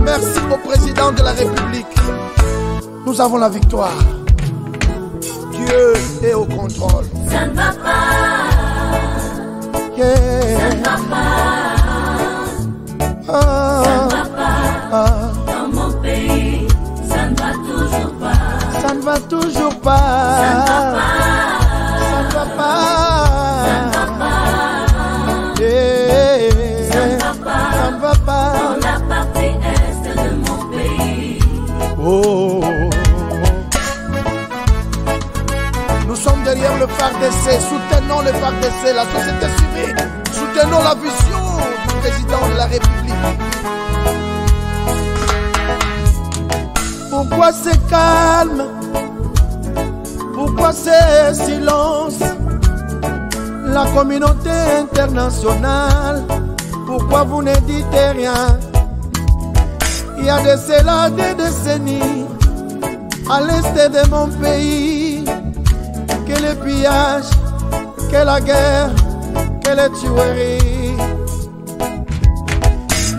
Merci au président de la République. Nous avons la victoire. Dieu est au contrôle. Ça ne va pas. Yeah. Ça ne va pas. Ça ne va pas. Dans mon pays, ça ne va toujours pas. Ça ne va toujours pas. Ça ne va pas. Ça ne va pas. Ça ne va pas. Yeah. Ça ne va pas. Ça ne va pas. Dans la partie est de mon pays. Oh. Nous sommes derrière le FARDC, soutenons le FARDC, la société civile, soutenons la vision du président de la République. Pourquoi c'est calme? Pourquoi c'est silence? La communauté internationale, pourquoi vous ne dites rien? Il y a de cela des décennies, à l'est de mon pays, que le pillage, que la guerre, que les tueries.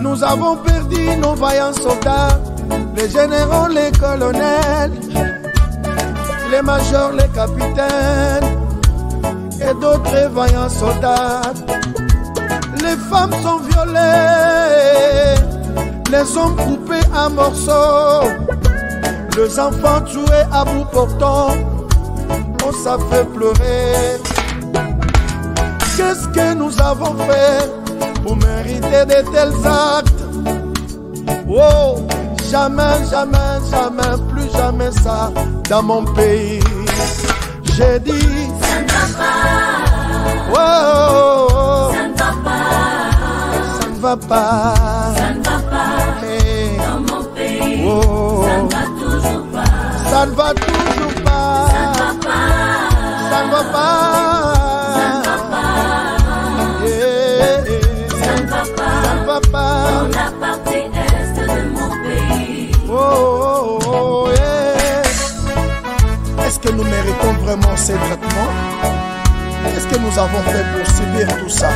Nous avons perdu nos vaillants soldats, les généraux, les colonels, les majors, les capitaines et d'autres vaillants soldats. Les femmes sont violées, les hommes coupés à morceaux, les enfants tués à bout portant. Oh, ça fait pleurer. Qu'est-ce que nous avons fait pour mériter de tels actes? Oh, jamais, jamais, jamais, plus jamais ça dans mon pays. J'ai dit, ça ne va pas. Oh, Ça ne va pas. ça ne va pas. Ça ne va pas. Hey. Dans mon pays, Oh. ça ne va toujours pas. Ça ne va toujours pas. Ça ne va pas. Ça ne va pas. Ça ne va pas. Yeah. Ça ne va pas. Ça ne va pas. Dans la partie est de mon pays. Oh, oh, oh, yeah. Est-ce que nous méritons vraiment ces traitements? Qu'est-ce que nous avons fait pour subir tout ça?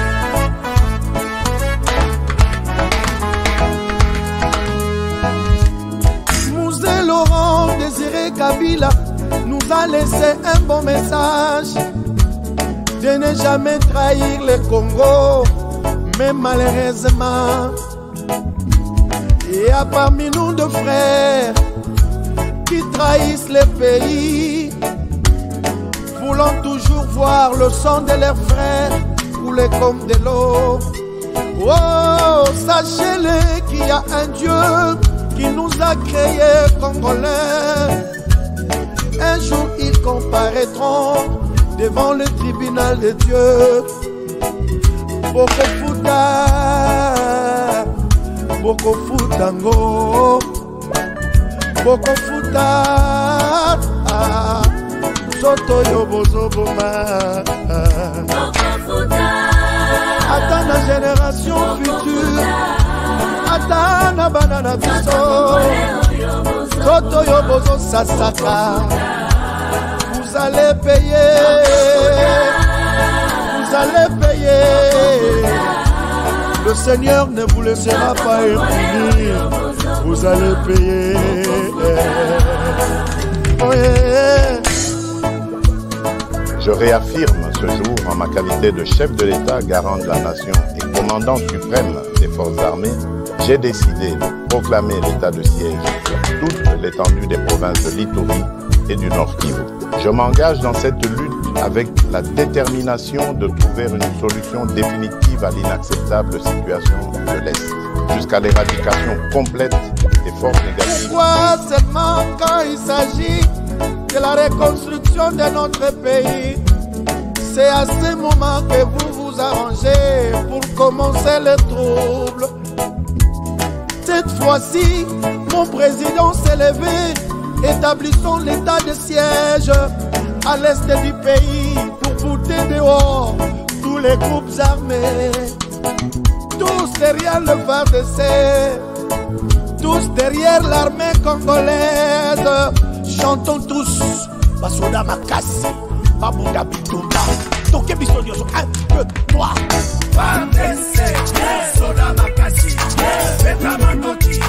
Mouzé Laurent Désiré Kabila nous a laissé un bon message de ne jamais trahir le Congo, mais malheureusement il y a parmi nous deux frères qui trahissent le pays, voulant toujours voir le sang de leurs frères couler comme de l'eau. Oh, sachez-le qu'il y a un Dieu qui nous a créés Congolais. Un jour ils comparaîtront devant le tribunal de Dieu. Boko Futango, Boko Futa, Soto Yobozo Boma. Attends la génération future, attends la banana biso, Soto Yobozo Sasaka. Vous allez payer, vous allez payer. Le Seigneur ne vous laissera pas impunir. Vous allez payer. Oh yeah. Je réaffirme ce jour, en ma qualité de chef de l'État, garant de la nation et commandant suprême des forces armées, j'ai décidé de proclamer l'état de siège sur toute l'étendue des provinces de l'Ituri et du Nord Kivu. Je m'engage dans cette lutte avec la détermination de trouver une solution définitive à l'inacceptable situation de l'Est, jusqu'à l'éradication complète des forces négatives. Pourquoi seulement quand il s'agit de la reconstruction de notre pays? C'est à ce moment que vous vous arrangez pour commencer les troubles. Cette fois-ci, mon président s'est levé. Établissons l'état de siège à l'est du pays pour foutre dehors tous les groupes armés. Tous derrière le FARDC, tous derrière l'armée congolaise. Chantons tous Basoda Makasi, Babouda Bitumba, Toke Bisonioso, 1, 2, 3. FARDC, Basoda Makasi, Beta Manoti,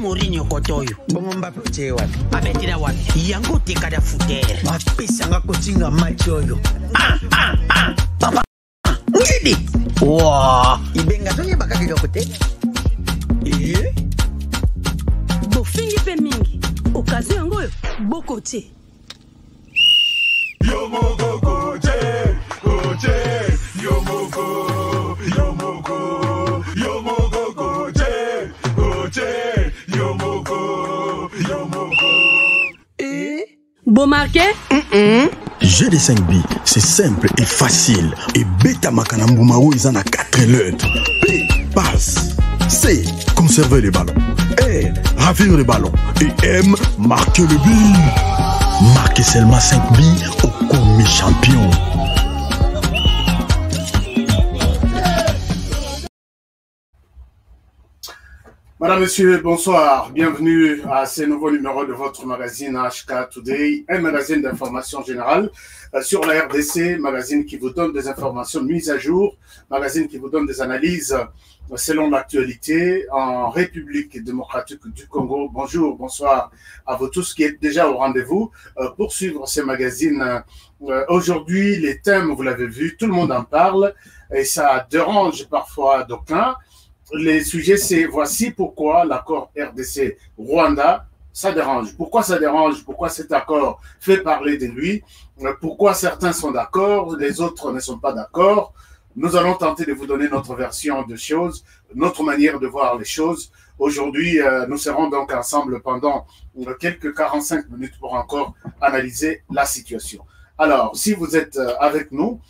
Mourinho kotoyo. Bongo Mbappé otie wapi? Abetira wapi? Yango tekada futere. Apesanga kotinga match oyo. Papa. Ngidi. Wow. Ibenga tonye bakaki kote. Bofingi pe mingi. Occasion yango yo bokotie. Yomoko koche, koche, yomoko, yomoko, yomoko koche, koche, yomoko, yomoko. Bon marqué? GD5B, c'est simple et facile. Et Beta Makanambumao, ils en a 4 lettres. P, passe. C, conserver les ballons. R, ravir les ballons. Et M, marquer le but. Marquez seulement 5 billes au commis champion. Madame, Monsieur, bonsoir. Bienvenue à ce nouveau numéro de votre magazine HK Today, un magazine d'information générale sur la RDC, magazine qui vous donne des informations mises à jour, magazine qui vous donne des analyses selon l'actualité en République démocratique du Congo. Bonjour, bonsoir à vous tous qui êtes déjà au rendez-vous pour suivre ces magazines. Aujourd'hui, les thèmes, vous l'avez vu, tout le monde en parle et ça dérange parfois d'aucuns. Les sujets, c'est voici pourquoi l'accord RDC-Rwanda, ça dérange. Pourquoi ça dérange? Pourquoi cet accord fait parler de lui? Pourquoi certains sont d'accord, les autres ne sont pas d'accord? Nous allons tenter de vous donner notre version de choses, notre manière de voir les choses. Aujourd'hui, nous serons donc ensemble pendant quelques 45 minutes pour encore analyser la situation. Alors, si vous êtes avec nous,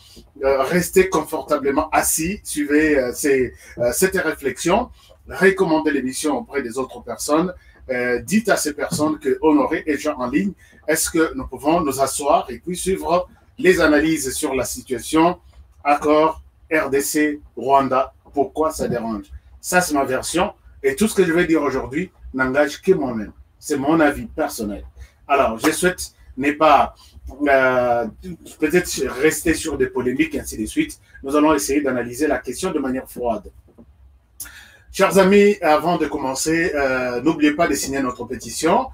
restez confortablement assis, suivez cette réflexion, recommandez l'émission auprès des autres personnes, dites à ces personnes que Honoré est déjà en ligne. Est-ce que nous pouvons nous asseoir et puis suivre les analyses sur la situation, accord RDC, Rwanda, pourquoi ça dérange? Ça, c'est ma version. Et tout ce que je vais dire aujourd'hui n'engage que moi-même. C'est mon avis personnel. Alors, je souhaite ne pas peut-être rester sur des polémiques et ainsi de suite. Nous allons essayer d'analyser la question de manière froide. Chers amis, avant de commencer, n'oubliez pas de signer notre pétition.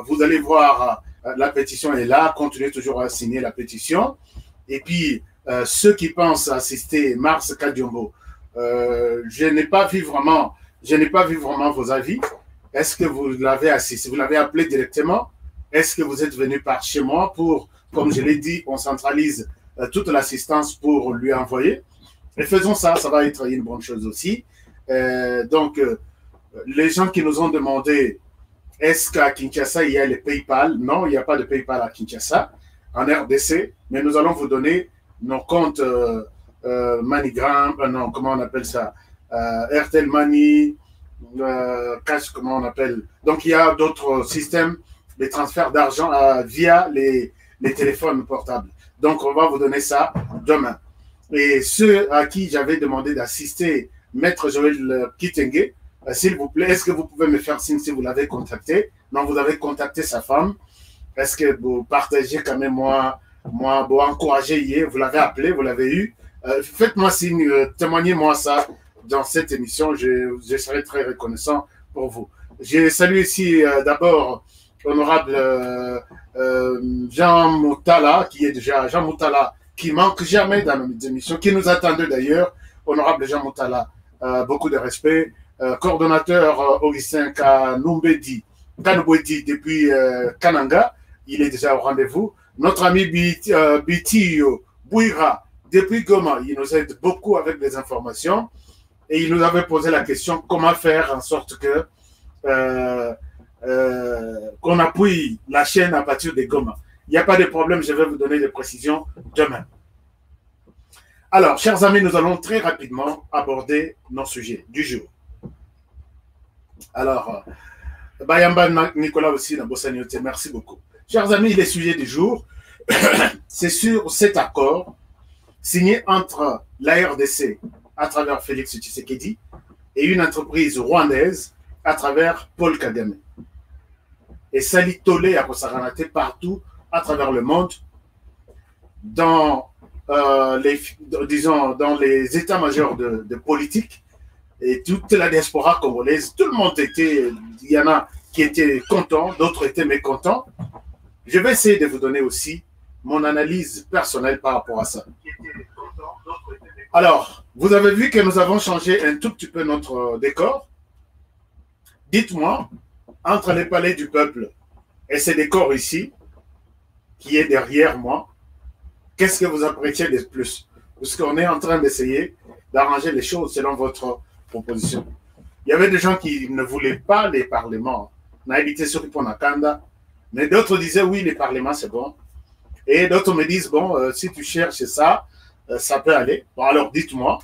Vous allez voir, la pétition est là. Continuez toujours à signer la pétition. Et puis, ceux qui pensent assister Mars Kadiombo, je n'ai pas vu vraiment vos avis. Est-ce que vous l'avez assisté? Vous l'avez appelé directement? Est-ce que vous êtes venu par chez moi pour, comme je l'ai dit, on centralise toute l'assistance pour lui envoyer? Et faisons ça, ça va être une bonne chose aussi. Donc, les gens qui nous ont demandé, est-ce qu'à Kinshasa, il y a le PayPal? Non, il n'y a pas de PayPal à Kinshasa, en RDC, mais nous allons vous donner nos comptes MoneyGram, non, comment on appelle ça? Airtel Money, Cash, comment on appelle? Donc, il y a d'autres systèmes de transfert d'argent via les téléphones portables. Donc, on va vous donner ça demain. Et ceux à qui j'avais demandé d'assister, Maître Joël Kitenge, s'il vous plaît, est-ce que vous pouvez me faire signe si vous l'avez contacté? Non, vous avez contacté sa femme. Est-ce que vous partagez quand même moi, vous encouragez hier, vous l'avez appelé, vous l'avez eu. Faites-moi signe, témoignez-moi ça dans cette émission. Je serai très reconnaissant pour vous. Je salue ici d'abord honorable Jean Moutala, qui est déjà Jean Moutala, qui manque jamais dans nos émissions, qui nous attendait d'ailleurs. Honorable Jean Moutala, beaucoup de respect. Coordonnateur Augustin Kanoumbedi depuis Kananga, il est déjà au rendez-vous. Notre ami Bitio Bouira, depuis Goma, il nous aide beaucoup avec des informations et il nous avait posé la question comment faire en sorte que qu'on appuie la chaîne à partir de Goma. Il n'y a pas de problème, je vais vous donner des précisions demain. Alors, chers amis, nous allons très rapidement aborder nos sujets du jour. Alors, Bayamba Nicolas aussi, merci beaucoup. Chers amis, les sujets du jour, c'est sur cet accord signé entre la RDC à travers Félix Tshisekedi et une entreprise rwandaise à travers Paul Kagame. Et Sali Tolé a Kosaranate partout à travers le monde, dans les états-majors de politique, et toute la diaspora congolaise, tout le monde était, il y en a qui étaient contents, d'autres étaient mécontents. Je vais essayer de vous donner aussi mon analyse personnelle par rapport à ça. Alors, vous avez vu que nous avons changé un tout petit peu notre décor. Dites-moi, entre les palais du peuple et ce décor ici, qui est derrière moi, qu'est-ce que vous appréciez de plus? Parce qu'on est en train d'essayer d'arranger les choses selon votre proposition. Il y avait des gens qui ne voulaient pas les parlements. On a évité ceux qui font Nakanda. Mais d'autres disaient oui, les parlements, c'est bon. Et d'autres me disent, bon, si tu cherches ça, ça peut aller. Bon, alors dites-moi,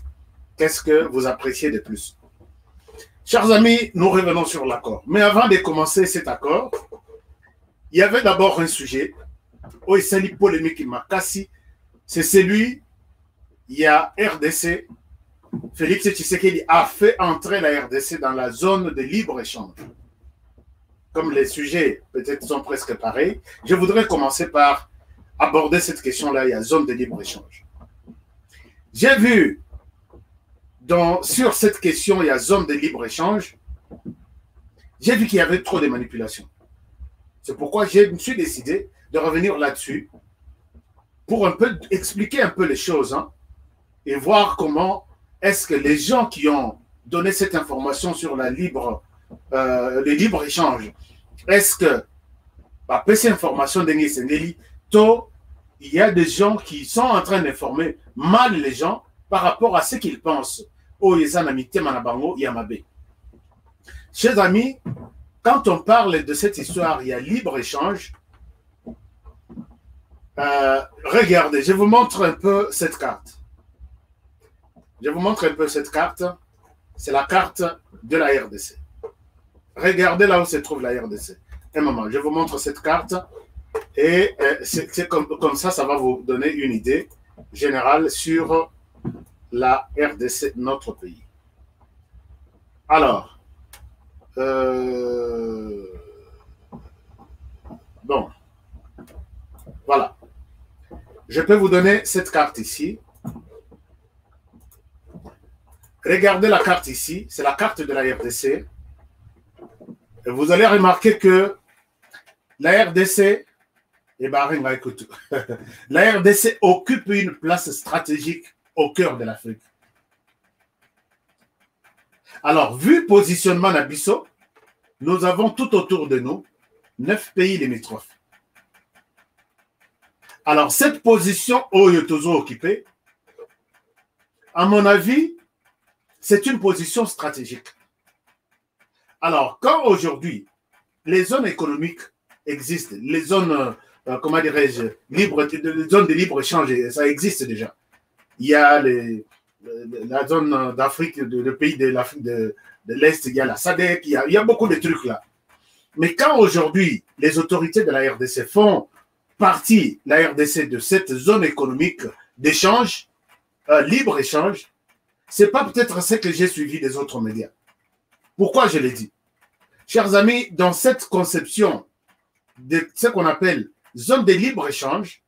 qu'est-ce que vous appréciez de plus? Chers amis, nous revenons sur l'accord. Mais avant de commencer cet accord, il y avait d'abord un sujet. Oh, il s'agit polémique, il m'a cassé. C'est celui, il y a RDC. Félix Tshisekedi a fait entrer la RDC dans la zone de libre-échange. Comme les sujets peut-être sont presque pareils, je voudrais commencer par aborder cette question-là, il y a zone de libre-échange. J'ai vu, sur cette question, il y a zone de libre-échange, j'ai vu qu'il y avait trop de manipulations. C'est pourquoi je me suis décidé de revenir là-dessus pour un peu expliquer un peu les choses et voir comment est-ce que les gens qui ont donné cette information sur le libre-échange, est-ce que, cette information de Ngisengeli, il y a des gens qui sont en train d'informer mal les gens par rapport à ce qu'ils pensent. Chers amis, quand on parle de cette histoire, il y a libre-échange. Regardez, je vous montre un peu cette carte. Je vous montre un peu cette carte. C'est la carte de la RDC. Regardez là où se trouve la RDC. Un moment, je vous montre cette carte. Et c'est comme ça, ça va vous donner une idée générale sur la RDC, notre pays. Alors, bon, voilà. Je peux vous donner cette carte ici. Regardez la carte ici, c'est la carte de la RDC. Et vous allez remarquer que la RDC, la RDC occupe une place stratégique au cœur de l'Afrique. Alors, vu positionnement d'Abisso, nous avons tout autour de nous 9 pays limitrophes. Alors, cette position Oyotozo occupée, à mon avis, c'est une position stratégique. Alors, quand aujourd'hui, les zones économiques existent, les zones, comment dirais-je, libres, les zones de libre-échange, ça existe déjà. Il y a la zone d'Afrique, le pays de l'Afrique de l'Est, il y a la SADC, il y a beaucoup de trucs là. Mais quand aujourd'hui, les autorités de la RDC font partie, la RDC, de cette zone économique d'échange, libre-échange, ce n'est pas peut-être ce que j'ai suivi des autres médias. Pourquoi je l'ai dit? Chers amis, dans cette conception de ce qu'on appelle zone de libre-échange,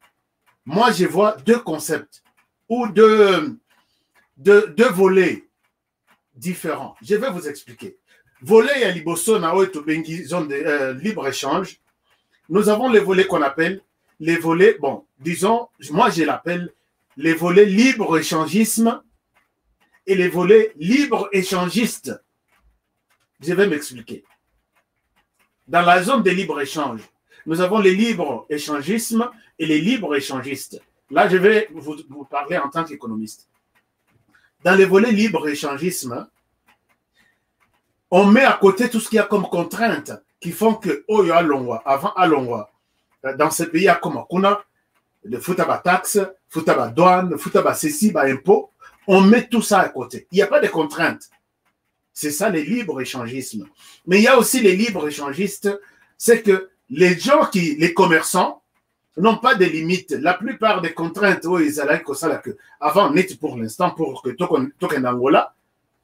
moi je vois deux concepts ou deux volets différents. Je vais vous expliquer. Volet à Liboso, zone de libre-échange, nous avons les volets qu'on appelle les volets, bon, disons, moi je l'appelle les volets libre-échangisme et les volets libre-échangistes. Je vais m'expliquer. Dans la zone de libre-échange, nous avons les libre-échangismes et les libre-échangistes. Là, je vais vous parler en tant qu'économiste. Dans les volets libre-échangisme, on met à côté tout ce qu'il y a comme contraintes qui font que, oh, avant Alongwa, dans ce pays, il y a comme Akuna, le foutaba taxe, foutaba douane, foutaba ceci, impôt. On met tout ça à côté. Il n'y a pas de contraintes. C'est ça les libre-échangismes. Mais il y a aussi les libre-échangistes, c'est que les gens les commerçants, n'ont pas de limites. La plupart des contraintes, avant, net pour l'instant, pour que token d'Angola,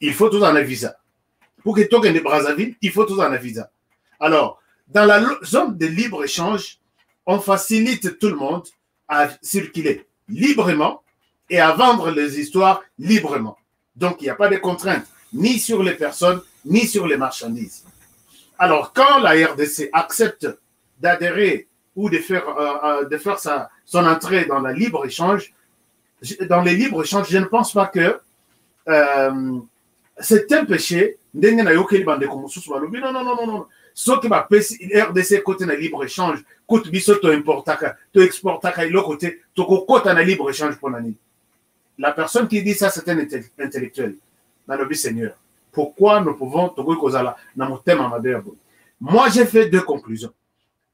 il faut tout en un visa. Pour que token de Brazzaville, il faut tout en un visa. Alors, dans la zone de libre-échange, on facilite tout le monde à circuler librement et à vendre les histoires librement. Donc, il n'y a pas de contraintes. ni sur les personnes, ni sur les marchandises. Alors, quand la RDC accepte d'adhérer ou de faire son entrée dans la libre-échange, dans les libres-échanges, je ne pense pas que c'est un péché. Non, non, non. Ce qui va passer, RDC côté de libre-échange, côté biso to importaka, to exportaka, et l'autre côté, to côté de libre-échange pour l'année. La personne qui dit ça, c'est un intellectuel. Dans le Seigneur. Pourquoi nous pouvons te dire dans mon thème amadeur? Moi, j'ai fait deux conclusions.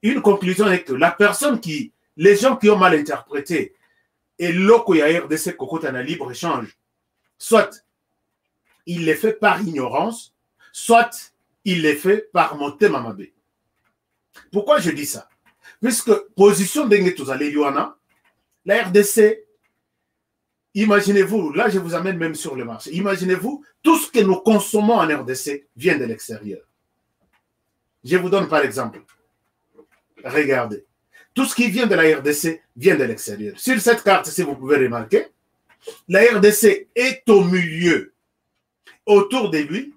Une conclusion est que les gens qui ont mal interprété et l'autre qui a RDC côté de libre-échange, soit il les fait par ignorance, soit il les fait par monter mamabé. Pourquoi je dis ça? Puisque position d'Engetouzaléliouana, la RDC, imaginez-vous, là je vous amène même sur le marché, imaginez-vous, tout ce que nous consommons en RDC vient de l'extérieur. Je vous donne par exemple, regardez, tout ce qui vient de la RDC vient de l'extérieur. Sur cette carte, si vous pouvez remarquer, la RDC est au milieu. Autour de lui,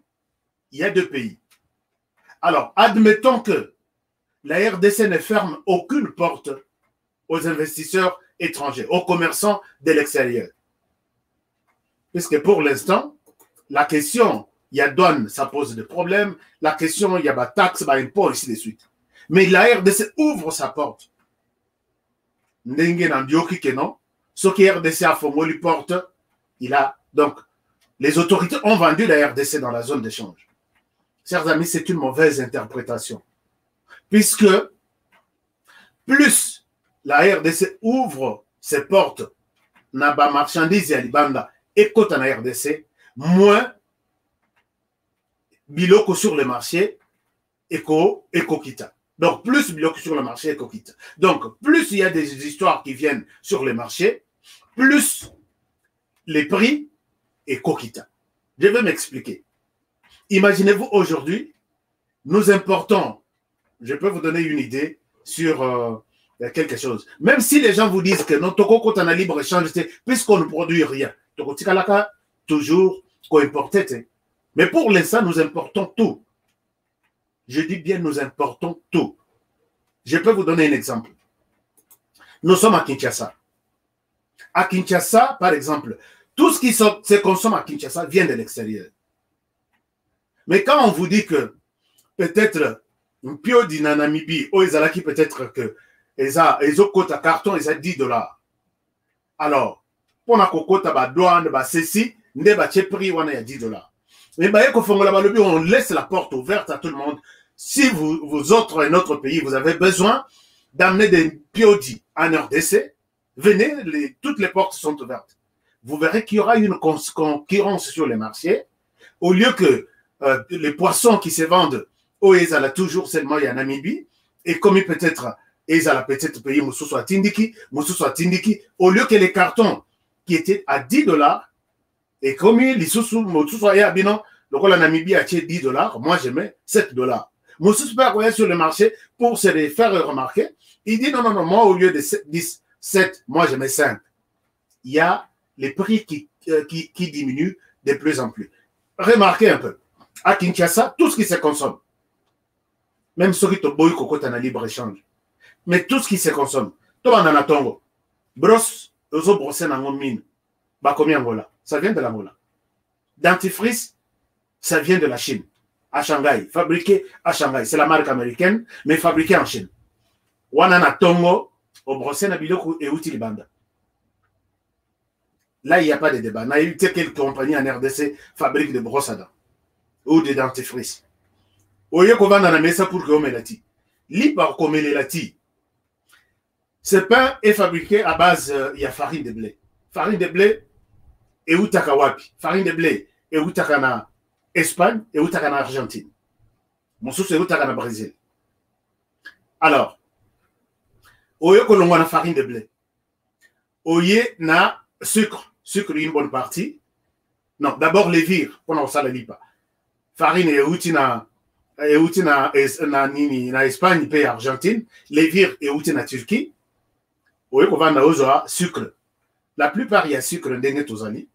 il y a deux pays. Alors, admettons que la RDC ne ferme aucune porte aux investisseurs étrangers, aux commerçants de l'extérieur. Puisque pour l'instant, la question, il y a douane, ça pose des problèmes. La question, il y a des taxes, des impôts, ainsi de suite. Mais la RDC ouvre sa porte. Ndenge Nandioki Kenon, ce qui RDC a formé porte, il a donc. Les autorités ont vendu la RDC dans la zone d'échange. Chers amis, c'est une mauvaise interprétation. Puisque plus la RDC ouvre ses portes, naba marchandises et alibanda, et côté na RDC, moins biloko sur le marché, éco kita. Donc, plus biloko sur le marché, éco kita. Donc, plus il y a des histoires qui viennent sur le marché, plus les prix et Kokita. Je vais m'expliquer. Imaginez-vous aujourd'hui, nous importons, je peux vous donner une idée sur quelque chose. Même si les gens vous disent que notre Toko a libre-échange, puisqu'on ne produit rien, Toko Tikalaka, toujours co-importé. Mais pour l'instant, nous importons tout. Je dis bien, nous importons tout. Je peux vous donner un exemple. Nous sommes à Kinshasa. À Kinshasa, par exemple, tout ce qui se consomme à Kinshasa vient de l'extérieur. Mais quand on vous dit que peut-être un pio d'Ina Namibie, ou qui peut-être que ils ont coté à carton, ils ont $10. Alors, pour la cocotte à douane, ceci, ne va pas prix, on a $10. Mais on laisse la porte ouverte à tout le monde. Si vous autres, un autre pays, vous avez besoin d'amener des piodis en RDC, venez, toutes les portes sont ouvertes. Vous verrez qu'il y aura une concurrence sur les marchés. Au lieu que les poissons qui se vendent au Ezala toujours seulement il y a Namibie, et comme peut-être Ezala peut-être payer Moussou à Tindiki, au lieu que les cartons qui étaient à $10, et comme les Moussou à Yabinon, donc la Namibie a acheté $10, moi je mets $7. Moussou peut aller sur le marché pour se les faire remarquer. Il dit non, moi au lieu de 7, moi je mets 5. Il y a les prix qui diminuent de plus en plus. Remarquez un peu, à Kinshasa, tout ce qui se consomme, même ceux qui te boyent cocotte en libre-échange, mais tout ce qui se consomme, tout en anatongo, brosse, ozo brosse en mine, bakomi Angola, ça vient de l'Angola. Dentifrice, ça vient de la Chine, à Shanghai, fabriqué à Shanghai, c'est la marque américaine, mais fabriqué en Chine. Wanana tongo, au brosse na biloko et outil banda. Là, il n'y a pas de débat. Il y a eu quelques compagnies en RDC fabriquent des brosses à dents ou des dentifrices. Au lieu qu'on va dans la mesa pour que on met la ti. L'hyper comme la ti. Ce pain est fabriqué à base, il y a farine de blé. Farine de blé et outaka wapi. Farine de blé et outaka na Espagne et outaka na Argentine. Mon sous c'est outaka na Brésil. Alors, au lieu qu'on a la farine de blé, au lieu na sucre une bonne partie. Non, d'abord les vires, on ne le dit pas. Farine et outil na Espagne et Argentine, les vires et outil na Turquie. Au lieu qu'on va na sucre. La plupart il y a sucre d'Engue Tozali.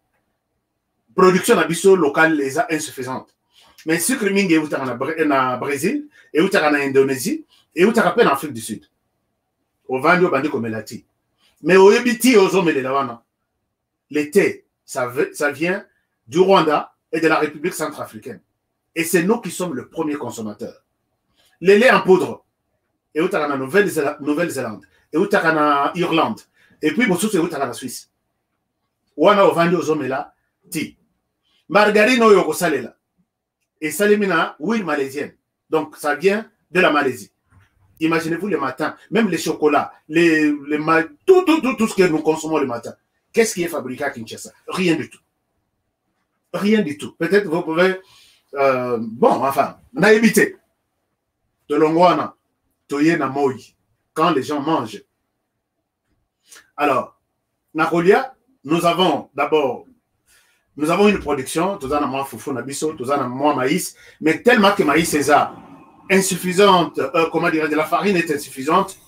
production nabiso locale est insuffisante. Mais sucre mingi est au Brésil, et où en Indonésie, et où en Afrique du Sud. Au Vandio Bandi comme Melati. Mais au Yébiti, aux hommes et les Lawana, le thé, ça vient du Rwanda et de la République centrafricaine. Et c'est nous qui sommes le premier consommateur. Le lait en poudre, et où en Nouvelle-Zélande, et où en Irlande, et puis Moussous et où en Suisse. Wana au Vandio aux hommes et là, ti. Margarine au Yoko Salela. Et Salimina, huile malaisienne. Donc, ça vient de la Malaisie. Imaginez-vous le matin, même les chocolats, tout ce que nous consommons le matin. Qu'est-ce qui est fabriqué à Kinshasa? Rien du tout. Rien du tout. Peut-être vous pouvez... bon, enfin, on a évité. De l'ongwana, toye na moi, quand les gens mangent. Alors, Nakolia, nous avons d'abord... Nous avons une production, tout ça moins foufou nabiso, tout ça moins maïs, mais tellement que maïs est insuffisante, comment dire, de la farine est insuffisante,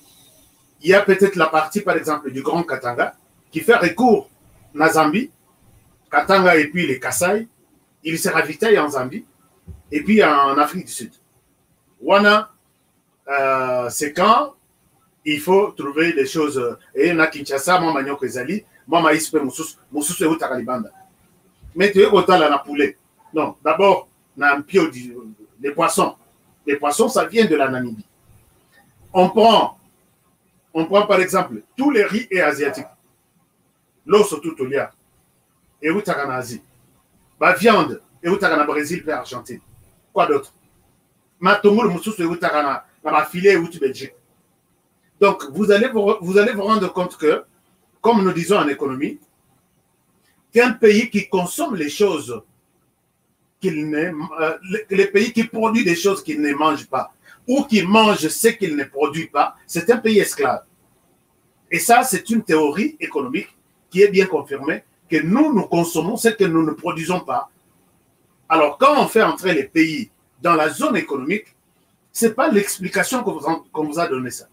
il y a peut-être la partie, par exemple, du Grand Katanga, qui fait recours à Zambie, Katanga et puis les Kassai, il se ravitaille en Zambie, et puis en Afrique du Sud. Wana, c'est quand il faut trouver des choses, et na Kinshasa, moi, Magnon Kezali, moi, maïs, Moussous et Outaralibanda. Mais tu es autant la poulet. Non, d'abord, les poissons. Les poissons, ça vient de la Namibie. On prend par exemple tous les riz et asiatiques. L'os tout au liard. Et où t'as en Asie. La viande, et où t'as en Brésil et Argentine. Quoi d'autre? Matomou, moussous, et où t'as en filet et où tu Belgique. Donc, vous allez vous rendre compte que, comme nous disons en économie, qu'un pays qui consomme les choses les pays qui produisent des choses qu'il ne mange pas ou qui mange ce qu'il ne produit pas, c'est un pays esclave. Et ça, c'est une théorie économique qui est bien confirmée que nous consommons ce que nous ne produisons pas. Alors, quand on fait entrer les pays dans la zone économique, ce n'est pas l'explication qu'on vous a donné ça.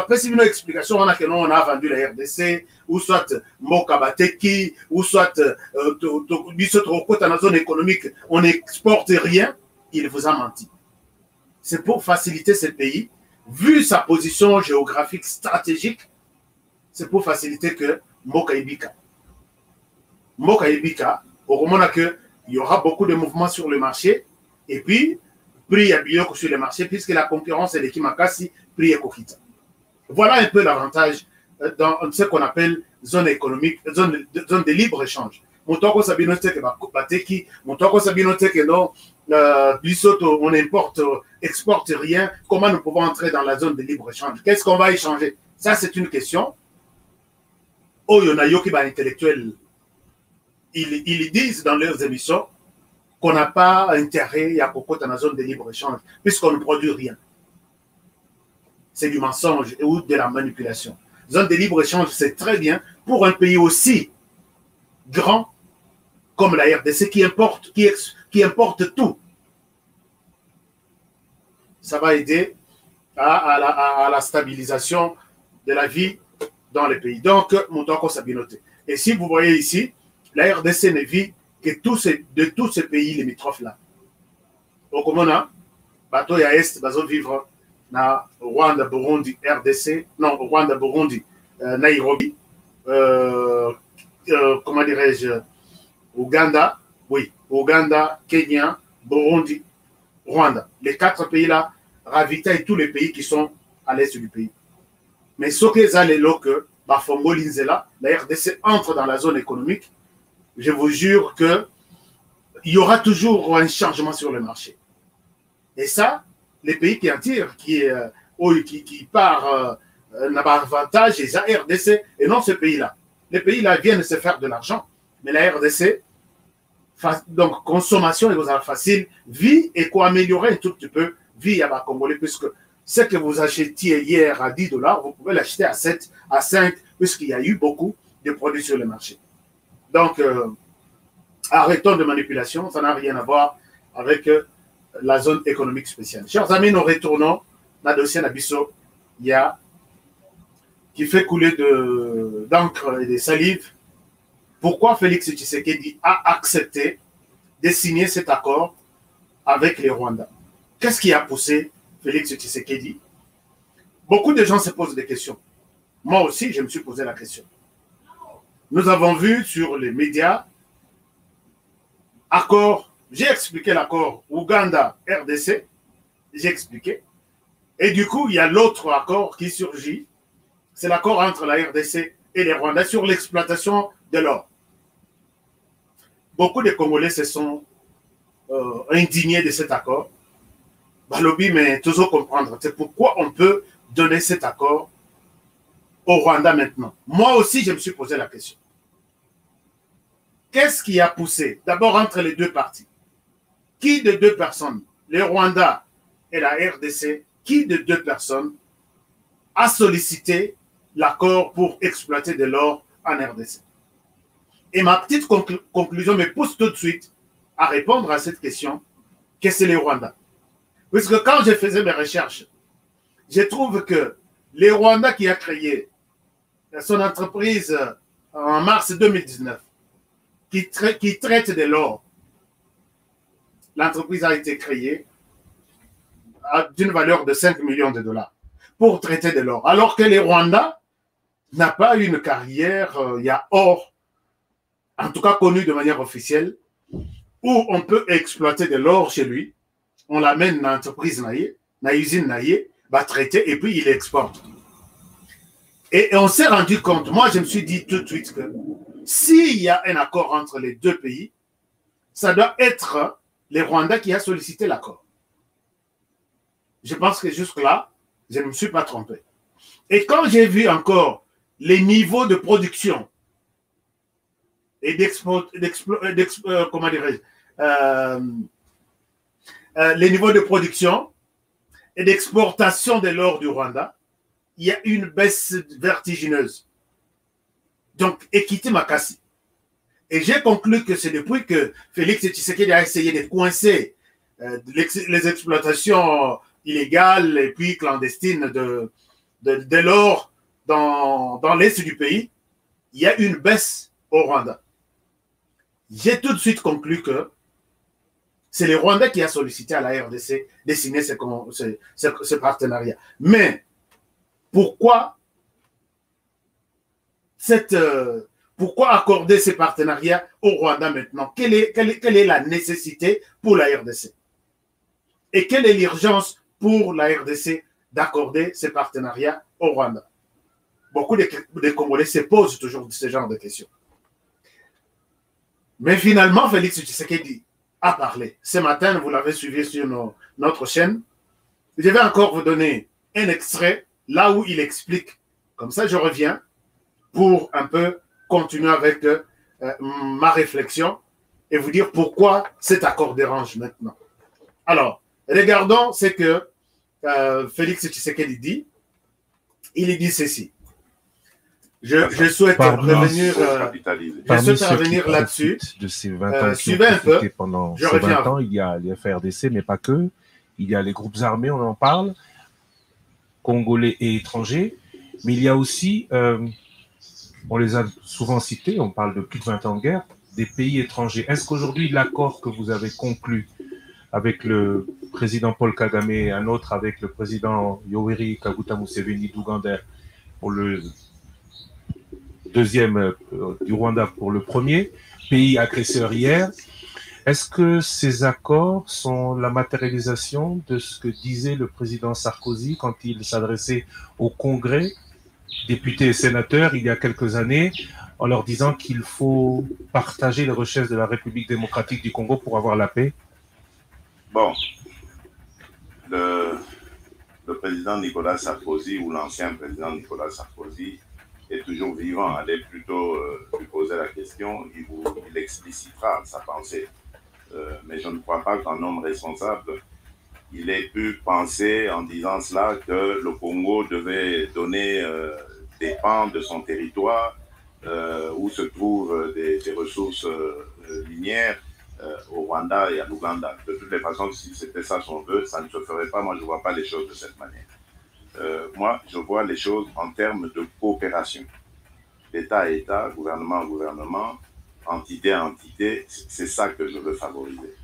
C'est une explication on a vendu la RDC, ou soit Mokabateki, ou soit dans la zone économique, on n'exporte rien, il vous a menti. C'est pour faciliter ce pays, vu sa position géographique stratégique, c'est pour faciliter que Mboka Ibika, au moment qu'il y aura beaucoup de mouvements sur le marché, et puis, prix à bio sur le marché, puisque la concurrence est l'Ekimakasi, prix à Kokita. Voilà un peu l'avantage dans ce qu'on appelle zone économique, zone de libre-échange. Montoko Sabinote que Bateki, Montoko Sabinote que non, on importe, exporte rien. Comment nous pouvons entrer dans la zone de libre-échange? Qu'est-ce qu'on va échanger? Ça, c'est une question. Oh, il y en a qui sont intellectuels. Ils disent dans leurs émissions qu'on n'a pas intérêt à cocoter dans la zone de libre-échange, puisqu'on ne produit rien. C'est du mensonge ou de la manipulation. Zone de libre-échange, c'est très bien pour un pays aussi grand comme la RDC qui importe tout. Ça va aider à la stabilisation de la vie dans les pays. Donc, Moutoko Sabinote. Et si vous voyez ici, la RDC ne vit que de tous ces pays limitrophes-là. Au Komona, bateau et à Est, bateau vivre na Rwanda, Burundi, RDC, non, Rwanda, Burundi, Nairobi, comment dirais-je, Ouganda, oui, Ouganda, Kenya, Burundi, Rwanda. Les 4 pays-là ravitaillent tous les pays qui sont à l'est du pays. Mais ce que ça, les locaux, Bafongo, Linzela, la RDC entre dans la zone économique, je vous jure qu'il y aura toujours un changement sur le marché. Et ça, les pays qui en tirent, qui partent n'a pas avantage, c'est la RDC et non ce pays-là. Les pays-là viennent se faire de l'argent, mais la RDC, donc consommation est facile, vie et quoi améliorer un tout petit peu, vie à la Congolais, puisque ce que vous achetiez hier à $10, vous pouvez l'acheter à 7, à 5, puisqu'il y a eu beaucoup de produits sur le marché. Donc, arrêtons de manipulation, ça n'a rien à voir avec la zone économique spéciale. Chers amis, nous retournons dans le dossier Nabiso, il y a qui fait couler d'encre et de salive pourquoi Félix Tshisekedi a accepté de signer cet accord avec les Rwandais. Qu'est-ce qui a poussé Félix Tshisekedi? Beaucoup de gens se posent des questions. Moi aussi, je me suis posé la question. Nous avons vu sur les médias accord, j'ai expliqué l'accord Ouganda-RDC, j'ai expliqué. Et du coup, il y a l'autre accord qui surgit, c'est l'accord entre la RDC et les Rwandais sur l'exploitation de l'or. Beaucoup de Congolais se sont indignés de cet accord. Balobi, mais toujours comprendre, c'est pourquoi on peut donner cet accord au Rwanda maintenant. Moi aussi, je me suis posé la question. Qu'est-ce qui a poussé, d'abord entre les deux parties? Qui de deux personnes, le Rwanda et la RDC, qui de deux personnes a sollicité l'accord pour exploiter de l'or en RDC? Et ma petite conclusion me pousse tout de suite à répondre à cette question, que c'est le Rwanda. Puisque quand je faisais mes recherches, je trouve que le Rwanda qui a créé son entreprise en mars 2019, qui traite de l'or, l'entreprise a été créée d'une valeur de 5 millions de dollars pour traiter de l'or. Alors que le Rwanda n'a pas une carrière, il y a or, en tout cas connu de manière officielle, où on peut exploiter de l'or chez lui. On l'amène dans l'entreprise naïe, dans l'usine naïe, va traiter et puis il exporte. Et on s'est rendu compte, moi je me suis dit tout de suite que s'il y a un accord entre les deux pays, ça doit être les Rwandais qui a sollicité l'accord. Je pense que jusque-là, je ne me suis pas trompé. Et quand j'ai vu encore les niveaux de production et les niveaux de production et d'exportation de l'or du Rwanda, il y a une baisse vertigineuse. Donc, équité Makassi. Et j'ai conclu que c'est depuis que Félix Tshisekedi a essayé de coincer les exploitations illégales et puis clandestines de l'or dans l'est du pays, il y a une baisse au Rwanda. J'ai tout de suite conclu que c'est le Rwanda qui a sollicité à la RDC de signer ce partenariat. Mais pourquoi accorder ces partenariats au Rwanda maintenant? Quelle est la nécessité pour la RDC? Et quelle est l'urgence pour la RDC d'accorder ces partenariats au Rwanda? Beaucoup de Congolais se posent toujours ce genre de questions. Mais finalement, Félix Tshisekedi a parlé. Ce matin, vous l'avez suivi sur notre chaîne. Je vais encore vous donner un extrait là où il explique. Comme ça, je reviens pour un peu continuer avec ma réflexion et vous dire pourquoi cet accord dérange maintenant. Alors, regardons ce que Félix Tshisekedi dit. Il dit ceci. Je souhaite revenir là-dessus. De ces 20 ans suivez un peu. Pendant ces 20 ans, il y a les FRDC, mais pas que. Il y a les groupes armés, on en parle, congolais et étrangers. Mais il y a aussi, on les a souvent cités, on parle de plus de 20 ans de guerre, des pays étrangers. Est-ce qu'aujourd'hui, l'accord que vous avez conclu avec le président Paul Kagame et un autre avec le président Yoweri Kaguta Museveni d'Ouganda pour le deuxième, du Rwanda pour le premier, pays agresseur hier, est-ce que ces accords sont la matérialisation de ce que disait le président Sarkozy quand il s'adressait au Congrès, députés et sénateurs, il y a quelques années, en leur disant qu'il faut partager les richesses de la République démocratique du Congo pour avoir la paix? Bon, le président Nicolas Sarkozy ou l'ancien président Nicolas Sarkozy est toujours vivant. Allez plutôt lui poser la question, il explicitera sa pensée. Mais je ne crois pas qu'un homme responsable, il ait pu penser en disant cela que le Congo devait donner des pans de son territoire où se trouvent des ressources minières au Rwanda et à l'Ouganda. De toutes les façons, si c'était ça son vœu, ça ne se ferait pas. Moi, je ne vois pas les choses de cette manière. Moi, je vois les choses en termes de coopération. D'État à État, gouvernement à gouvernement, entité à entité, c'est ça que je veux favoriser.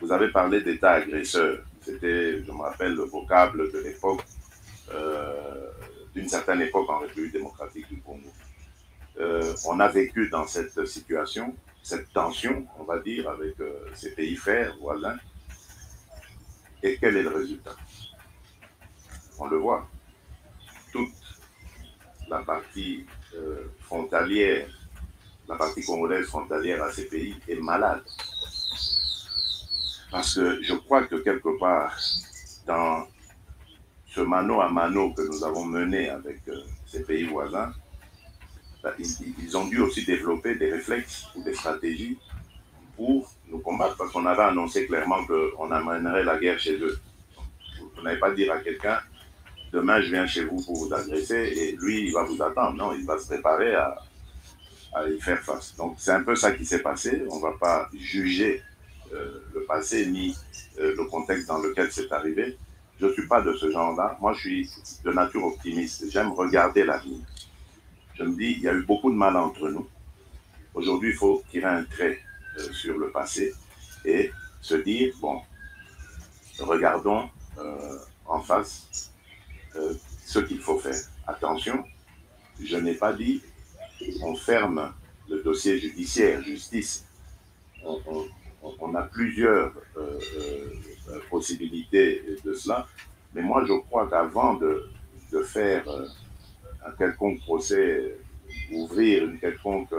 Vous avez parlé d'État agresseur. C'était, je me rappelle, le vocable de l'époque, d'une certaine époque en République démocratique du Congo. On a vécu dans cette situation, cette tension, on va dire, avec ces pays frères, voisins. Et quel est le résultat? On le voit. Toute la partie frontalière, la partie congolaise frontalière à ces pays est malade. Parce que je crois que quelque part, dans ce mano à mano que nous avons mené avec ces pays voisins, ils ont dû aussi développer des réflexes ou des stratégies pour nous combattre, parce qu'on avait annoncé clairement qu'on amènerait la guerre chez eux. Vous n'allez pas dire à quelqu'un, demain je viens chez vous pour vous agresser, et lui il va vous attendre. Non, il va se préparer à y faire face. Donc c'est un peu ça qui s'est passé. On ne va pas juger le passé ni le contexte dans lequel c'est arrivé. Je ne suis pas de ce genre-là. Moi, je suis de nature optimiste. J'aime regarder l'avenir. Je me dis, il y a eu beaucoup de mal entre nous. Aujourd'hui, il faut tirer un trait sur le passé et se dire, bon, regardons en face ce qu'il faut faire. Attention, je n'ai pas dit, on ferme le dossier judiciaire, justice. On a plusieurs possibilités de cela, mais moi je crois qu'avant de faire un quelconque procès, ouvrir une quelconque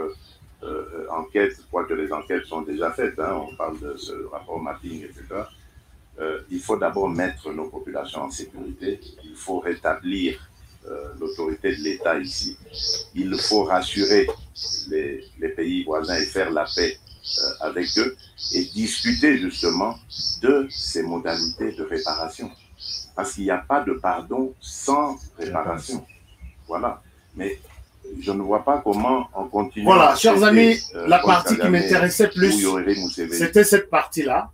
enquête, je crois que les enquêtes sont déjà faites, hein, on parle de ce rapport mapping, etc. Il faut d'abord mettre nos populations en sécurité, il faut rétablir l'autorité de l'État ici, il faut rassurer les pays voisins et faire la paix avec eux et discuter justement de ces modalités de réparation. Parce qu'il n'y a pas de pardon sans réparation. Voilà. Mais je ne vois pas comment on continue. Voilà, chers amis, la partie qui m'intéressait plus, c'était cette partie-là.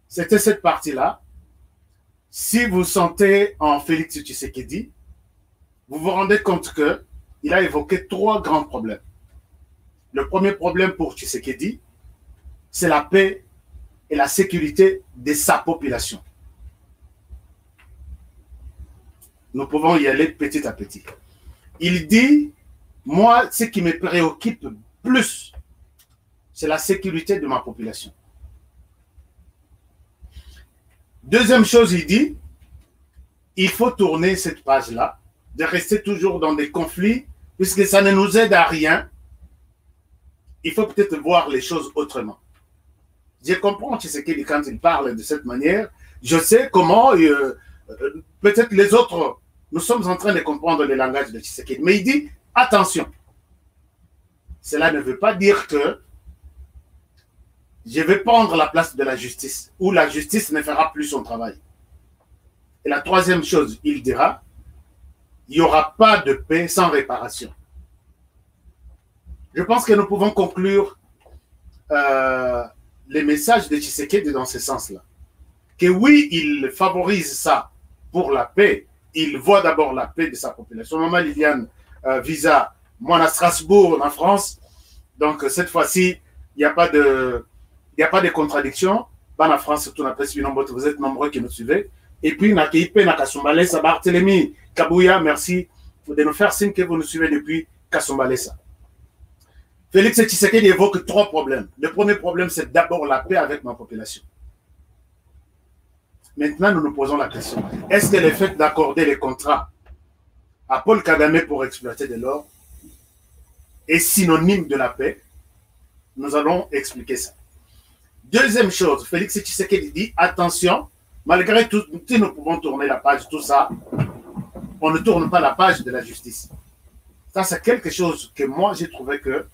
C'était cette partie-là. Si vous sentez en Félix Tshisekedi, vous vous rendez compte qu'il a évoqué 3 grands problèmes. Le premier problème pour Tshisekedi, c'est la paix et la sécurité de sa population. Nous pouvons y aller petit à petit. Il dit, moi, ce qui me préoccupe plus, c'est la sécurité de ma population. Deuxième chose, il dit, il faut tourner cette page-là, de rester toujours dans des conflits, puisque ça ne nous aide à rien. Il faut peut-être voir les choses autrement. Je comprends Tshisekedi quand il parle de cette manière. Je sais comment, peut-être les autres, nous sommes en train de comprendre le langage de Tshisekedi. Mais il dit, attention, cela ne veut pas dire que je vais prendre la place de la justice, ou la justice ne fera plus son travail. Et la troisième chose, il dira, il n'y aura pas de paix sans réparation. Je pense que nous pouvons conclure les messages de Tshisekedi dans ce sens-là. Que oui, il favorise ça pour la paix. Il voit d'abord la paix de sa population. Maman Liliane Visa, moi à Strasbourg, en France. Donc cette fois-ci, il n'y a pas de contradiction. En France, surtout vous êtes nombreux qui nous suivez. Et puis, Nakipe, Nakasumbalesa, Barthélemy, Kabouya, merci de nous faire signe que vous nous suivez depuis Kasumbalesa. Félix Tshisekedi évoque 3 problèmes. Le premier problème, c'est d'abord la paix avec ma population. Maintenant, nous nous posons la question. Est-ce que le fait d'accorder les contrats à Paul Kagame pour exploiter de l'or est synonyme de la paix? Nous allons expliquer ça. Deuxième chose, Félix Tshisekedi dit, attention, malgré tout, si nous pouvons tourner la page, tout ça, on ne tourne pas la page de la justice. Ça, c'est quelque chose que moi, j'ai trouvé que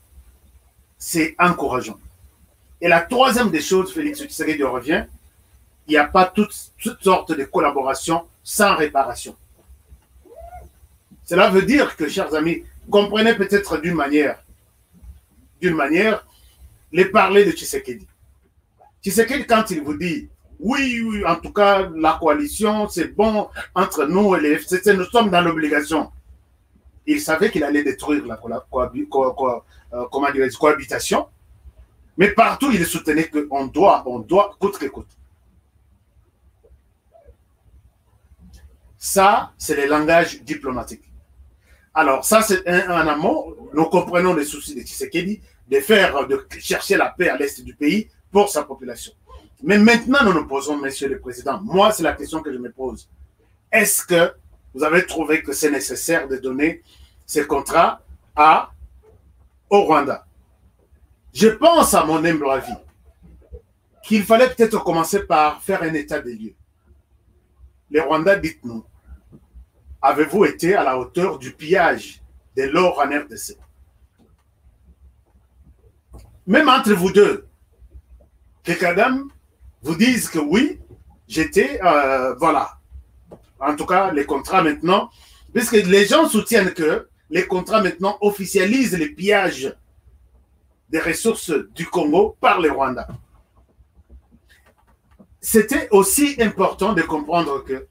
c'est encourageant. Et la troisième des choses, Félix Tshisekedi revient, il n'y a pas toutes sortes de collaborations sans réparation. Cela veut dire que, chers amis, comprenez peut-être d'une manière, les parler de Tshisekedi. Tshisekedi, quand il vous dit, oui, en tout cas, la coalition, c'est bon entre nous et les FCC, nous sommes dans l'obligation. Il savait qu'il allait détruire la cohabitation. Mais partout, il soutenait qu'on doit, coûte que coûte. Ça, c'est le langage diplomatique. Alors, ça, c'est un amont. Nous comprenons les soucis de Tshisekedi de chercher la paix à l'est du pays pour sa population. Mais maintenant, nous nous posons, Monsieur le Président, moi, c'est la question que je me pose. Est-ce que vous avez trouvé que c'est nécessaire de donner ces contrats au Rwanda? Je pense, à mon humble avis, qu'il fallait peut-être commencer par faire un état des lieux. Les Rwandais, dites-nous, avez-vous été à la hauteur du pillage de l'or en RDC? Même entre vous deux, que Kagame vous dise que oui, j'étais, voilà. En tout cas, les contrats maintenant, puisque les gens soutiennent que les contrats maintenant officialisent les pillages des ressources du Congo par les Rwandais. C'était aussi important de comprendre que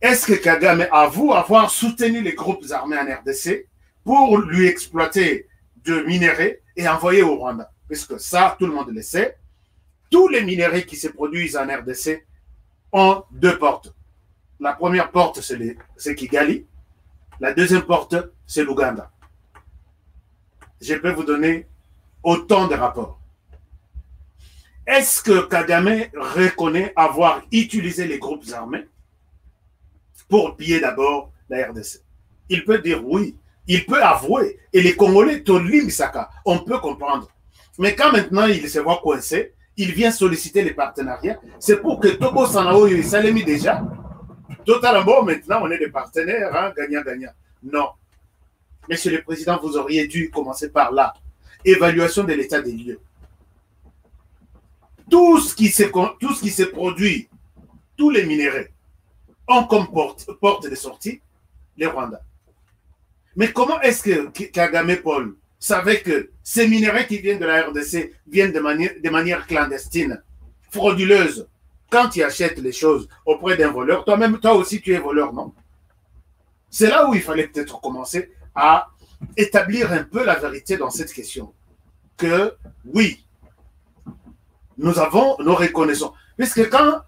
est-ce que Kagame avoue avoir soutenu les groupes armés en RDC pour lui exploiter de minerais et envoyer au Rwanda? Puisque ça, tout le monde le sait, tous les minerais qui se produisent en RDC ont deux portes. La première porte, c'est Kigali. La deuxième porte, c'est l'Ouganda. Je peux vous donner autant de rapports. Est-ce que Kagame reconnaît avoir utilisé les groupes armés pour piller d'abord la RDC? Il peut dire oui, il peut avouer. Et les Congolais, Tolim Saka, on peut comprendre. Mais quand maintenant il se voit coincé, il vient solliciter les partenariats. C'est pour que Togo Sanao et Salemi déjà, totalement maintenant on est des partenaires, hein, gagnant-gagnant. Non. Monsieur le Président, vous auriez dû commencer par là. Évaluation de l'état des lieux. Tout ce qui se produit, tous les minéraux, ont comme porte de sortie les Rwandais. Mais comment est-ce que Kagame Paul savait que ces minéraux qui viennent de la RDC viennent de manière clandestine, frauduleuse? Quand tu achètes les choses auprès d'un voleur, toi aussi tu es voleur, non? C'est là où il fallait peut-être commencer à établir un peu la vérité dans cette question. Que oui, nous reconnaissons. Puisque quand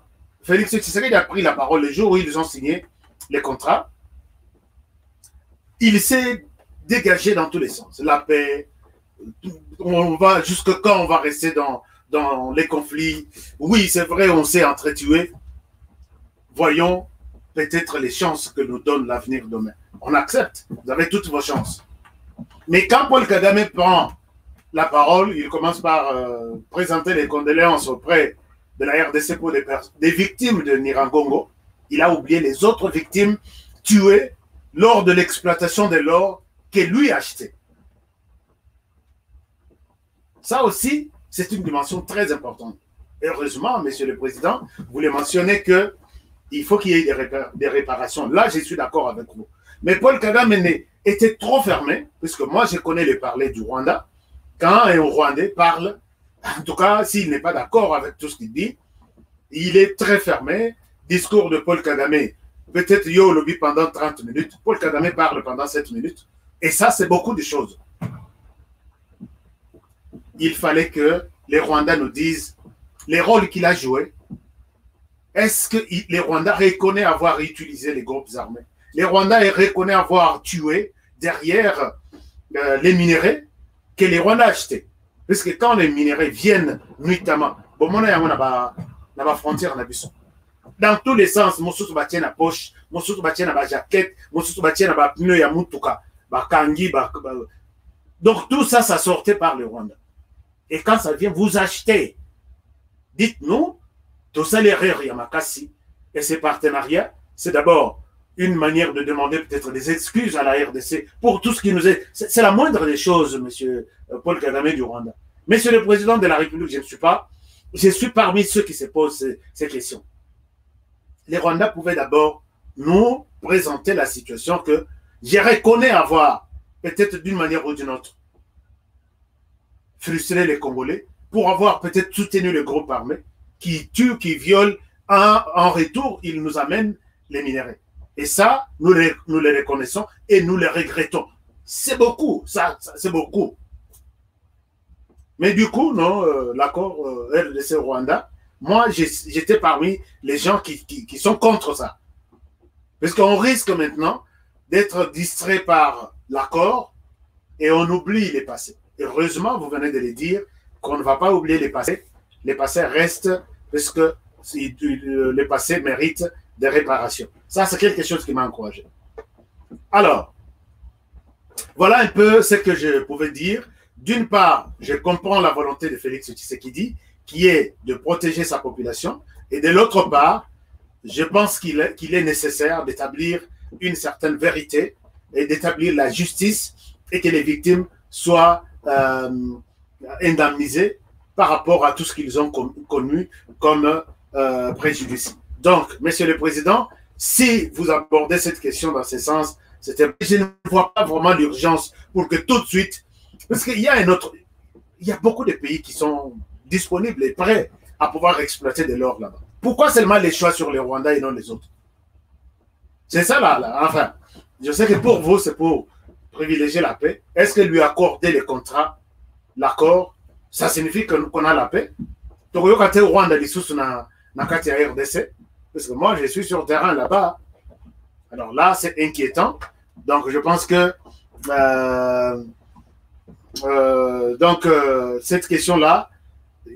Félix Tshisekedi a pris la parole le jour où ils ont signé les contrats, il s'est dégagé dans tous les sens. La paix, jusque quand on va rester dans les conflits? Oui, c'est vrai, on s'est entretués. Voyons peut-être les chances que nous donne l'avenir demain. On accepte, vous avez toutes vos chances. Mais quand Paul Kagame prend la parole, il commence par présenter les condoléances auprès de la RDC pour des victimes de Nyiragongo. Il a oublié les autres victimes tuées lors de l'exploitation de l'or que lui a acheté. Ça aussi, c'est une dimension très importante. Heureusement, Monsieur le Président, vous voulez mentionner qu'il faut qu'il y ait des réparations. Là, je suis d'accord avec vous. Mais Paul Kagame était trop fermé, puisque moi, je connais le parler du Rwanda. Quand un Rwandais parle, en tout cas, s'il n'est pas d'accord avec tout ce qu'il dit, il est très fermé. Discours de Paul Kagame, peut-être yo lobby pendant 30 minutes. Paul Kagame parle pendant 7 minutes. Et ça, c'est beaucoup de choses. Il fallait que les Rwandais nous disent les rôles qu'il a joués. Est-ce que les Rwandais reconnaissent avoir utilisé les groupes armés? Les Rwandais reconnaissent avoir tué derrière les minéraux que les Rwandais achetaient. Parce que quand les minéraux viennent nuitamment, bon, on a la frontière, on a vu ça. Dans tous les sens, Mosusu batient la poche, Mosusu batient la jaquette, Mosusu batient la pneu ya mutuka, kangi, donc tout ça, ça sortait par le Rwanda. Et quand ça vient, vous achetez. Dites-nous, tout ça, l'erreur Yamakasi et ses partenariats, c'est d'abord une manière de demander peut-être des excuses à la RDC pour tout ce qui nous est... C'est la moindre des choses, monsieur Paul Kagame du Rwanda. Monsieur le Président de la République, je suis parmi ceux qui se posent ces questions. Les Rwandais pouvaient d'abord nous présenter la situation que je reconnais avoir, peut-être d'une manière ou d'une autre, frustré les Congolais pour avoir peut-être soutenu le groupe armé qui tue, qui viole. En retour, ils nous amènent les minéraux. Et ça, nous les reconnaissons et nous les regrettons. C'est beaucoup, ça c'est beaucoup. Mais du coup, non, l'accord RDC-Rwanda, moi, j'étais parmi les gens qui sont contre ça. Parce qu'on risque maintenant d'être distrait par l'accord et on oublie les passés. Heureusement, vous venez de le dire, qu'on ne va pas oublier les passés. Les passés restent parce que les passés méritent des réparations. Ça, c'est quelque chose qui m'a encouragé. Alors, voilà un peu ce que je pouvais dire. D'une part, je comprends la volonté de Félix Tshisekedi, qui est de protéger sa population. Et de l'autre part, je pense qu'il est nécessaire d'établir une certaine vérité et d'établir la justice et que les victimes soient indemnisées par rapport à tout ce qu'ils ont connu comme préjudice. Donc, Monsieur le Président, si vous abordez cette question dans ce sens, je ne vois pas vraiment l'urgence pour que tout de suite, parce qu'il y a il y a beaucoup de pays qui sont disponibles et prêts à pouvoir exploiter de l'or là-bas. Pourquoi seulement les choix sur les Rwandais et non les autres? C'est ça là. Enfin, je sais que pour vous, c'est pour privilégier la paix. Est-ce que lui accorder les contrats, l'accord, ça signifie qu'on a la paix? Tokoyokate Rwanda lisusu na kati ya RDC, parce que moi je suis sur le terrain là-bas. Alors là, c'est inquiétant. Donc je pense que cette question-là,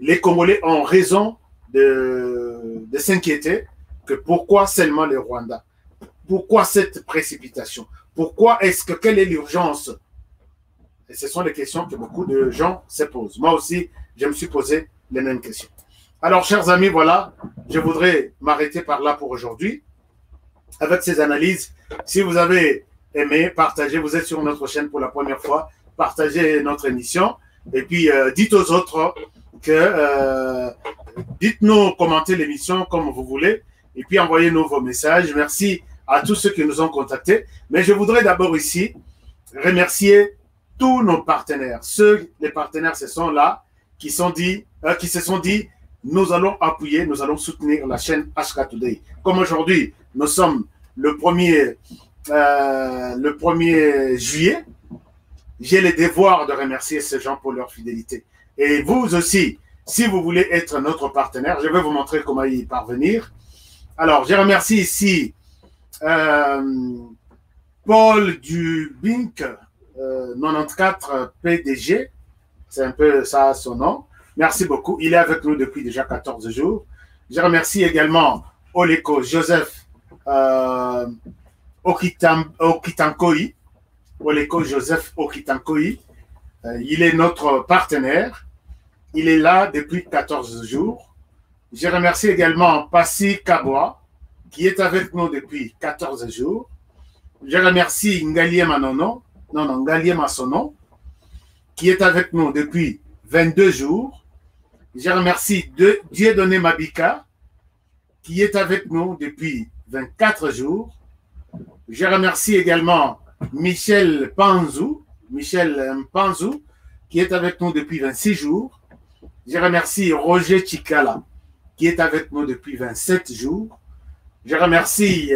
les Congolais ont raison de s'inquiéter que pourquoi seulement les Rwandais? Pourquoi cette précipitation? Pourquoi quelle est l'urgence? Et ce sont les questions que beaucoup de gens se posent. Moi aussi, je me suis posé les mêmes questions. Alors, chers amis, voilà, je voudrais m'arrêter par là pour aujourd'hui avec ces analyses. Si vous avez aimé, partagez, vous êtes sur notre chaîne pour la première fois, partagez notre émission et puis dites aux autres que dites-nous, commentez l'émission comme vous voulez et puis envoyez-nous vos messages. Merci à tous ceux qui nous ont contactés. Mais je voudrais d'abord ici remercier tous nos partenaires. Les partenaires, ce sont là qui se sont dit, nous allons appuyer, nous allons soutenir la chaîne HK Today. Comme aujourd'hui, nous sommes le 1er juillet, j'ai le devoir de remercier ces gens pour leur fidélité. Et vous aussi, si vous voulez être notre partenaire, je vais vous montrer comment y parvenir. Alors, je remercie ici Paul Dubink, 94 PDG, c'est un peu ça son nom. Merci beaucoup. Il est avec nous depuis déjà 14 jours. Je remercie également Oleko Joseph Okitankoi. Oleko Joseph Okitankoi. Il est notre partenaire. Il est là depuis 14 jours. Je remercie également Passi Kabwa, qui est avec nous depuis 14 jours. Je remercie Ngalie Manono, Ngalie Masono, qui est avec nous depuis 22 jours. Je remercie Dieudonné Mabika, qui est avec nous depuis 24 jours. Je remercie également Michel Mpanzu, qui est avec nous depuis 26 jours. Je remercie Roger Chikala, qui est avec nous depuis 27 jours. Je remercie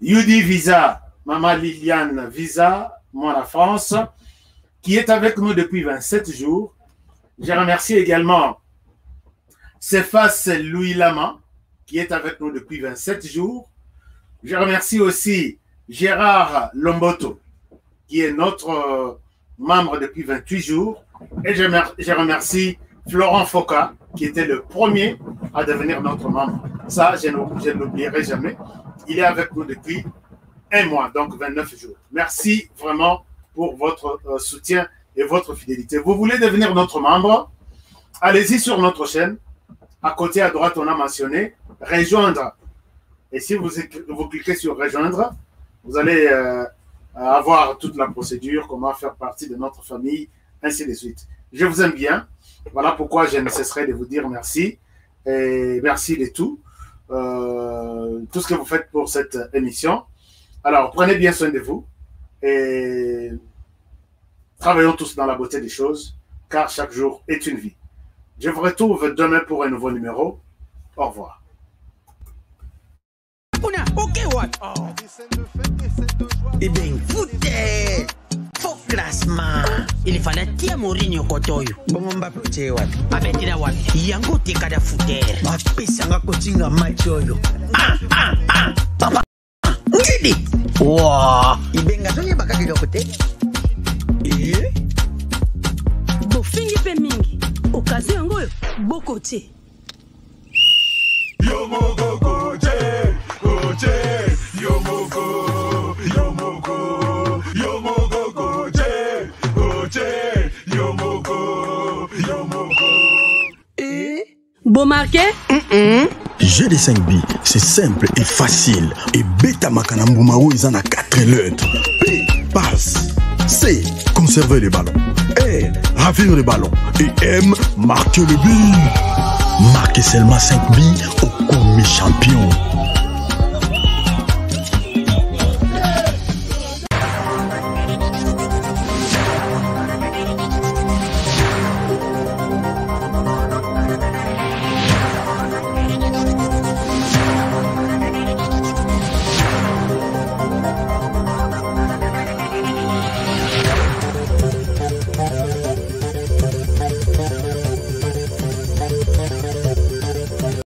Yudi Visa, Maman Liliane Visa, moi la France, qui est avec nous depuis 27 jours. Je remercie également Cephas Louis Lama, qui est avec nous depuis 27 jours. Je remercie aussi Gérard Lomboto, qui est notre membre depuis 28 jours. Et je remercie Florent Foka, qui était le premier à devenir notre membre. Ça, je ne l'oublierai jamais. Il est avec nous depuis un mois, donc 29 jours. Merci vraiment pour votre soutien et votre fidélité. Vous voulez devenir notre membre? Allez-y sur notre chaîne. À côté, à droite, on a mentionné « Rejoindre ». Et si vous cliquez sur « Rejoindre », vous allez avoir toute la procédure, comment faire partie de notre famille, ainsi de suite. Je vous aime bien. Voilà pourquoi je ne cesserai de vous dire merci. Et merci de tout. Tout ce que vous faites pour cette émission. Alors, prenez bien soin de vous. Et travaillons tous dans la beauté des choses, car chaque jour est une vie. Je vous retrouve demain pour un nouveau numéro. Au revoir. Eh bien, foutez! classement. Il fallait tia Mourinho kotoyo. Bongo Mbappé otie wapi? Abetira wapi? Yango te kada futer. Mapesanga kotinga match oyo. Papa. Ngidi. Wow. Ibenga zonye bakaki kote. Bofingi pe mingi. Okazi yango yo boko te. Yomoko koje, koje, yomoko, yomoko, yomoko koje, koje, yomoko, yomoko. Bon marqué? GD5B, c'est simple et facile. Et Beta Makanambumao, ils en a 4 lettres. P, passe. C, conserver les ballons. R, ravir les ballons. Et M, marquer le but. Marquez seulement 5 billes au commis champion.